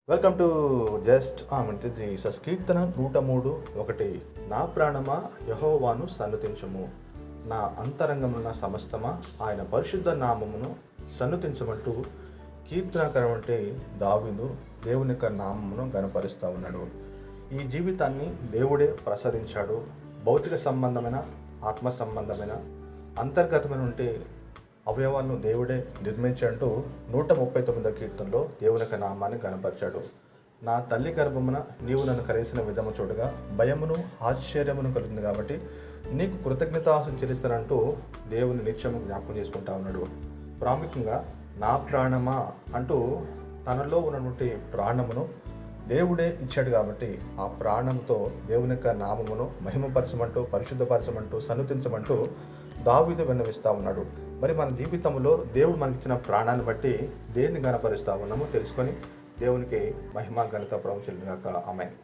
Welcome to Jesus కీర్తన 103:1. నా ప్రాణమా యెహోవాను సన్నుతించుము, నా అంతరంగమున సమస్తమా ఆయన పరిశుద్ధ నామమును సన్నుతించమంటూ కీర్తనకరం అంటే దావీదు దేవుని యొక్క నామమును గణపరుస్తూ ఉన్నాడు. ఈ జీవితాన్ని దేవుడే ప్రసాదించాడు. భౌతిక సంబంధమైన, ఆత్మ సంబంధమైన, అంతర్గతమైన ఉంటే అవయవాలను దేవుడే నిర్మించంటూ 139వ కీర్తనలో దేవుని యొక్క నామాన్ని గణపరిచాడు. నా తల్లి గర్భమున నీవు నన్ను కలిసిన విధము చూడగా భయమును ఆశ్చర్యమును కలిగింది కాబట్టి నీకు కృతజ్ఞతాసు చెల్లిస్తానంటూ దేవుని నిత్యము జ్ఞాపకం చేసుకుంటా ఉన్నాడు. ప్రాముఖ్యంగా నా ప్రాణమా అంటూ తనలో ఉన్నటువంటి ప్రాణమును దేవుడే ఇచ్చాడు కాబట్టి ఆ ప్రాణంతో దేవుని యొక్క నామమును మహిమపరచమంటూ, పరిశుద్ధపరచమంటూ, సన్నుతించమంటూ దావీదు విన్నవిస్తూ ఉన్నాడు. మరి మన జీవితంలో దేవుడు మనకిచ్చిన ప్రాణాన్ని బట్టి దేన్ని గణపరుస్తూ ఉన్నామో తెలుసుకొని దేవునికి మహిమ ఘనత ప్రభావం చెల్లిగాక. ఆమేన్.